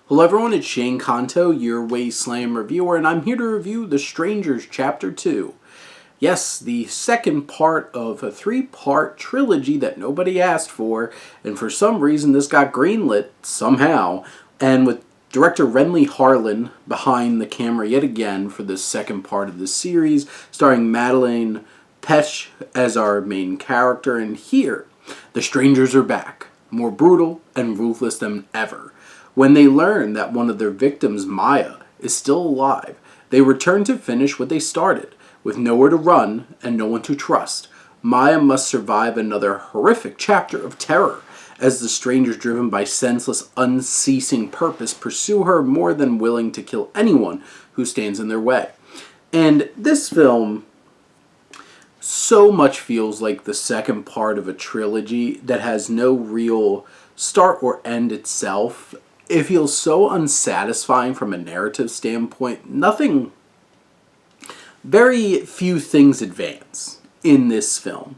Hello everyone, it's Shane Kanto, your Wasteland reviewer, and I'm here to review The Strangers Chapter 2. Yes, the second part of a three-part trilogy that nobody asked for, and for some reason this got greenlit somehow, and with director Renly Harlin behind the camera yet again for the second part of the series, starring Madeleine Petsch as our main character, and here, the strangers are back, more brutal and ruthless than ever. When they learn that one of their victims, Maya, is still alive, they return to finish what they started. With nowhere to run and no one to trust, Maya must survive another horrific chapter of terror as the strangers, driven by senseless, unceasing purpose, pursue her more than willing to kill anyone who stands in their way. And this film so much feels like the second part of a trilogy that has no real start or end itself. It feels so unsatisfying from a narrative standpoint. Very few things advance in this film.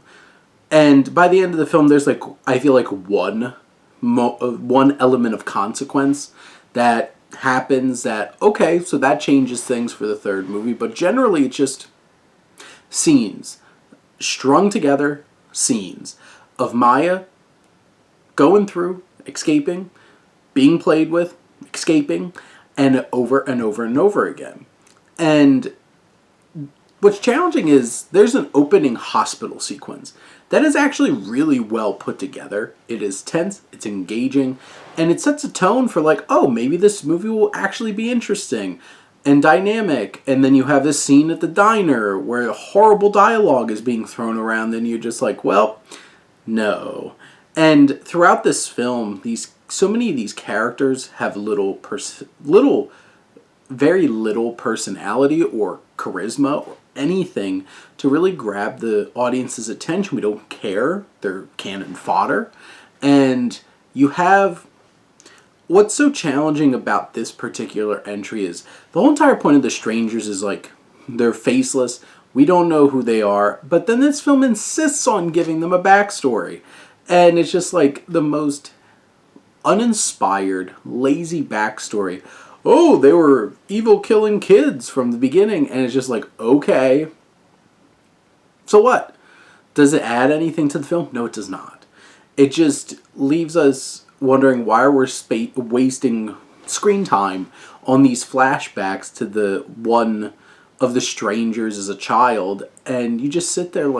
And by the end of the film, there's I feel like one element of consequence that happens that, okay, so that changes things for the third movie. But generally, it's just scenes, strung together scenes of Maya going through, escaping, being played with, escaping, and over and over and over again. And what's challenging is there's an opening hospital sequence that is actually really well put together. It is tense, it's engaging, and it sets a tone for oh, maybe this movie will actually be interesting and dynamic. And then you have this scene at the diner where horrible dialogue is being thrown around, and you're just well, no. And throughout this film, so many of these characters have very little personality or charisma or anything to really grab the audience's attention. We don't care. They're cannon fodder. And you have... What's so challenging about this particular entry is the whole entire point of the strangers is they're faceless. We don't know who they are. But then this film insists on giving them a backstory. And it's just the most uninspired, lazy backstory. Oh, they were evil killing kids from the beginning. And it's just okay. So what? Does it add anything to the film? No, it does not. It just leaves us wondering why we're wasting screen time on these flashbacks to the one of the strangers as a child. And you just sit there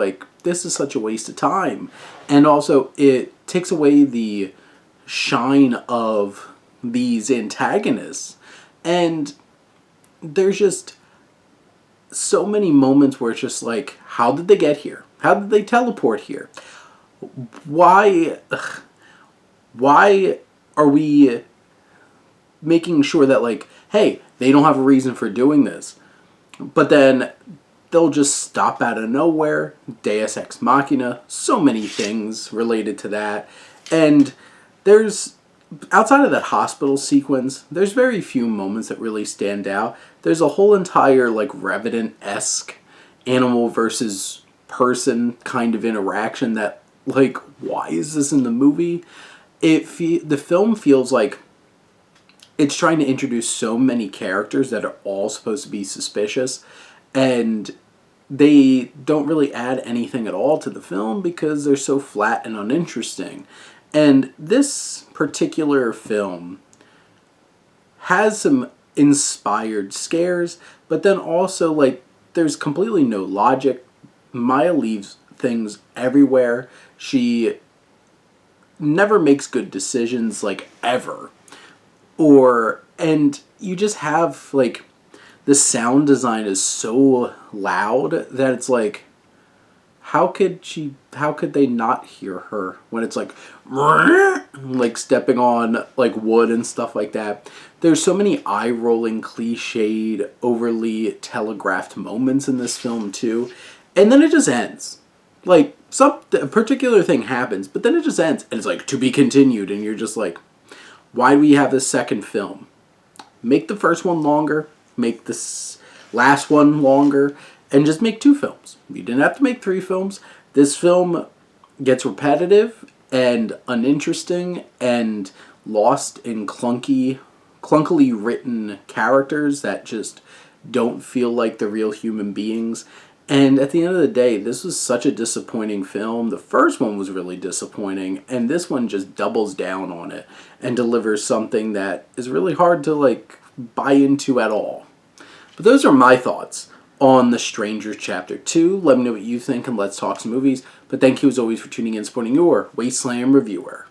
this is such a waste of time. And also, it takes away the shine of these antagonists. And there's just so many moments where it's just how did they get here? How did they teleport here? Why are we making sure that hey, they don't have a reason for doing this? But then they'll just stop out of nowhere. Deus Ex Machina. So many things related to that. And there's, outside of that hospital sequence, there's very few moments that really stand out. There's a whole entire Revenant-esque animal versus person kind of interaction that why is this in the movie? The film feels like it's trying to introduce so many characters that are all supposed to be suspicious, and they don't really add anything at all to the film because they're so flat and uninteresting. And this particular film has some inspired scares, but then also there's completely no logic. Maya leaves things everywhere. She never makes good decisions ever. And you just have the sound design is so loud that it's how could they not hear her when it's stepping on wood and stuff like that. There's so many eye-rolling, cliched, overly telegraphed moments in this film too. And then it just ends. A particular thing happens, but then it just ends. And it's to be continued. And you're just why do we have this second film? Make the first one longer. Make this last one longer. And just make 2 films. You didn't have to make 3 films. This film gets repetitive and uninteresting and lost in clunky clunkily written characters that just don't feel like the real human beings. And at the end of the day, this was such a disappointing film. The first one was really disappointing, and this one just doubles down on it and delivers something that is really hard to like buy into at all. But those are my thoughts on The Strangers Chapter 2. Let me know what you think, and let's talk some movies. But thank you as always for tuning in and supporting your Wasteland reviewer.